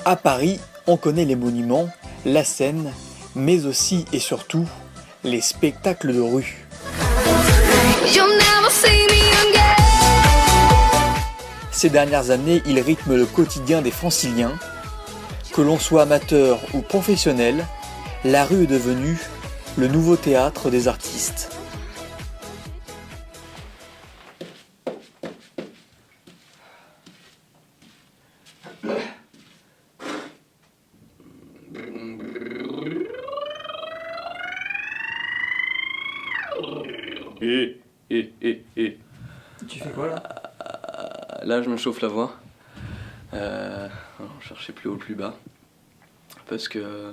À Paris, on connaît les monuments, la Seine, mais aussi et surtout les spectacles de rue. Ces dernières années, ils rythment le quotidien des Franciliens. Que l'on soit amateur ou professionnel, la rue est devenue le nouveau théâtre des artistes. Tu fais quoi là? Là, je me chauffe la voix. Je cherchais plus haut, plus bas. Parce que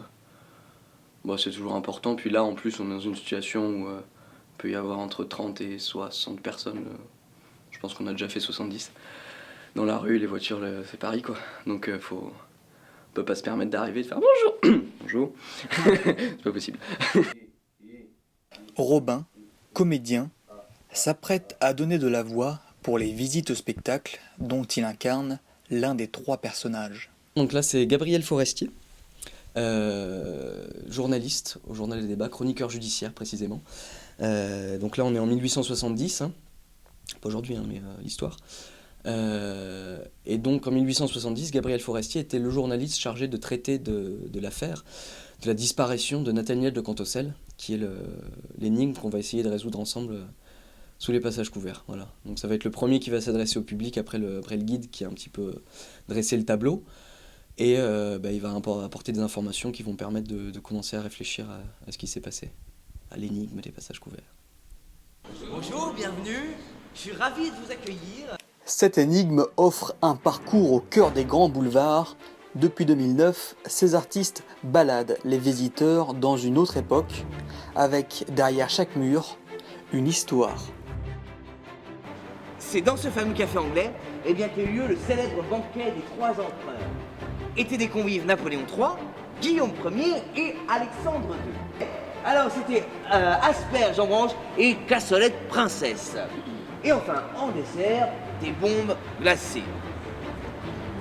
c'est toujours important. Puis là, en plus, on est dans une situation où il peut y avoir entre 30 et 60 personnes. Je pense qu'on a déjà fait 70. Dans la rue, les voitures, c'est Paris, quoi. Donc, on peut pas se permettre d'arriver et de faire bonjour. Bonjour. C'est pas possible. Robin, comédien, s'apprête à donner de la voix pour les visites au spectacle dont il incarne l'un des 3 personnages. Donc là, c'est Gabriel Forestier, journaliste au Journal des Débats, chroniqueur judiciaire précisément. Donc là, on est en 1870, pas aujourd'hui, mais l'histoire. Et donc en 1870, Gabriel Forestier était le journaliste chargé de traiter de l'affaire de la disparition de Nathaniel de Cantocel, qui est l'énigme qu'on va essayer de résoudre ensemble sous les passages couverts. Voilà. Donc ça va être le premier qui va s'adresser au public après le guide qui a un petit peu dressé le tableau. Et il va apporter des informations qui vont permettre de commencer à réfléchir à ce qui s'est passé, à l'énigme des passages couverts. Bonjour, bienvenue, je suis ravi de vous accueillir. Cette énigme offre un parcours au cœur des grands boulevards. Depuis 2009, ces artistes baladent les visiteurs dans une autre époque, avec derrière chaque mur, une histoire. C'est dans ce fameux café anglais qu'a eu lieu le célèbre banquet des 3 empereurs. Étaient des convives Napoléon III, Guillaume Ier et Alexandre II. Alors c'était asperges en branche et cassolette princesse. Et enfin, en dessert, des bombes glacées.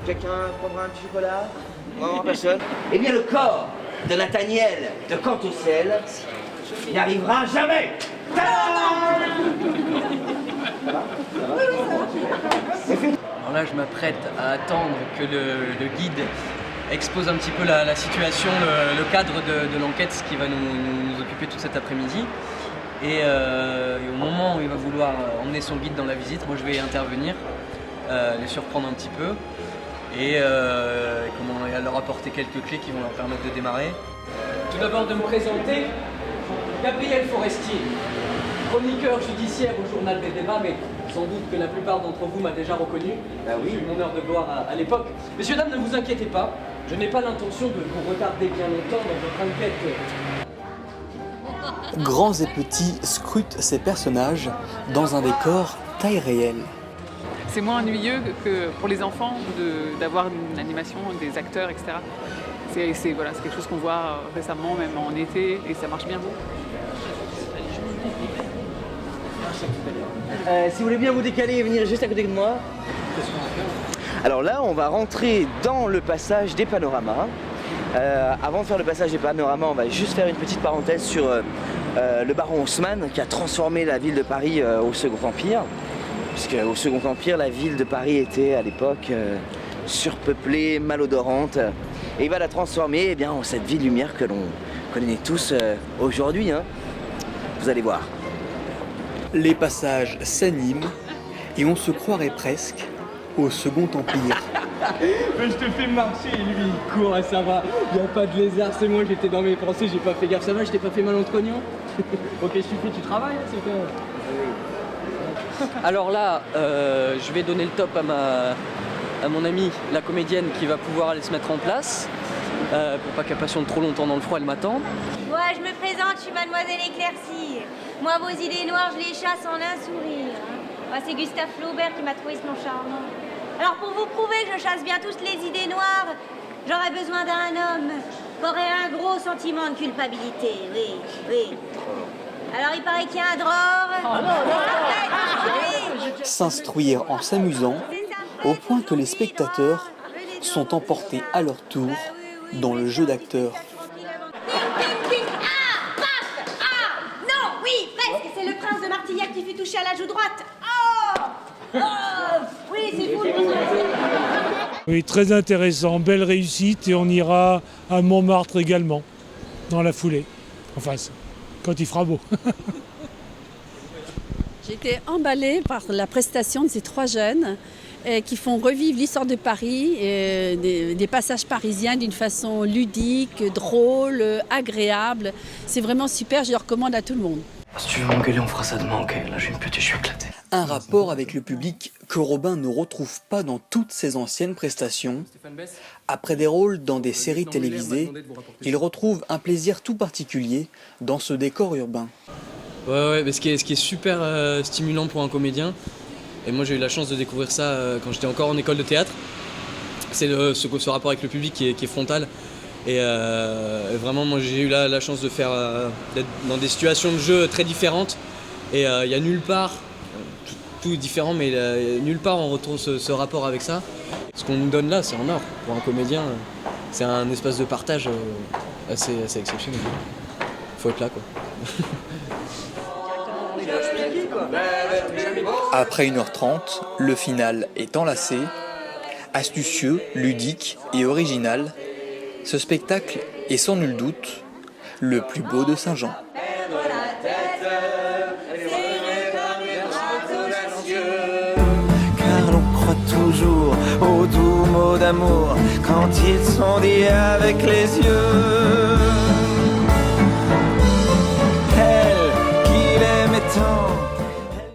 Quelqu'un prendra un petit chocolat? Non, personne? Eh bien, le corps de Nathaniel de Cantocel n'y arrivera jamais. Alors là, je m'apprête à attendre que le guide expose un petit peu la situation, le cadre de l'enquête, ce qui va nous occuper tout cet après-midi. Et au moment où il va vouloir emmener son guide dans la visite, moi je vais intervenir, les surprendre un petit peu et leur apporter quelques clés qui vont leur permettre de démarrer. Tout d'abord de me présenter, Gabriel Forestier, chroniqueur judiciaire au Journal des Débats, mais sans doute que la plupart d'entre vous m'a déjà reconnu. Oui. J'ai eu mon heure de gloire à l'époque. Messieurs, dames, ne vous inquiétez pas, je n'ai pas l'intention de vous retarder bien longtemps dans votre enquête. Grands et petits scrutent ces personnages dans un décor taille réelle. C'est moins ennuyeux que pour les enfants d'avoir une animation, des acteurs, etc. C'est quelque chose qu'on voit récemment, même en été, et ça marche bien. Si vous voulez bien vous décaler et venir juste à côté de moi. Alors là, on va rentrer dans le passage des panoramas. Avant de faire le passage des panoramas, on va juste faire une petite parenthèse sur le baron Haussmann qui a transformé la ville de Paris au Second Empire. Puisque au Second Empire, la ville de Paris était à l'époque surpeuplée, malodorante. Et il va la transformer en cette ville lumière que l'on connaît tous aujourd'hui. Vous allez voir. Les passages s'animent et on se croirait presque au Second Empire. Mais je te fais marcher et lui il court, ça va, y a pas de lézard, c'est moi, j'étais dans mes pensées, j'ai pas fait gaffe, ça va, je t'ai pas fait mal entre oignons. Ok, je suis fait, tu travailles, c'est quoi? Alors là, je vais donner le top à mon amie, la comédienne, qui va pouvoir aller se mettre en place, pour pas qu'elle patiente trop longtemps dans le froid, elle m'attend. Moi, je me présente, je suis Mademoiselle Éclaircie. Moi, vos idées noires, je les chasse en un sourire. C'est Gustave Flaubert qui m'a trouvé ce nom charmant. Alors, pour vous prouver que je chasse bien toutes les idées noires, j'aurais besoin d'un homme qui aurait un gros sentiment de culpabilité, oui. Alors, il paraît qu'il y a un drôle. S'instruire en s'amusant, au point que les spectateurs sont emportés à leur tour dans le jeu d'acteurs. Ah, paf, ah, non, oui, presque, c'est le prince de Martillac qui fut touché à la joue droite. Oh, oh, oui, c'est vous. Oui, très intéressant, belle réussite et on ira à Montmartre également, dans la foulée, enfin, quand il fera beau. J'ai été emballée par la prestation de ces 3 jeunes qui font revivre l'histoire de Paris, des passages parisiens d'une façon ludique, drôle, agréable. C'est vraiment super, je le recommande à tout le monde. Si tu veux m'engueuler, on fera ça demain, ok? Là, j'ai une petite, je suis éclaté. Un rapport avec le public que Robin ne retrouve pas dans toutes ses anciennes prestations. Après des rôles dans des séries télévisées, il retrouve un plaisir tout particulier dans ce décor urbain. Ouais, mais ce qui est super stimulant pour un comédien, et moi j'ai eu la chance de découvrir ça quand j'étais encore en école de théâtre, c'est ce rapport avec le public qui est frontal. Et vraiment, moi j'ai eu la chance de d'être dans des situations de jeu très différentes. Et il n'y a nulle part, tout est différent, mais nulle part on retrouve ce rapport avec ça. Ce qu'on nous donne là, c'est en or. Pour un comédien, c'est un espace de partage assez exceptionnel. Faut être là, quoi. Après 1h30, le final est enlacé. Astucieux, ludique et original, ce spectacle est sans nul doute le plus beau de Saint-Jean. Car l'on croit toujours aux doux mots d'amour quand ils sont dits avec les yeux.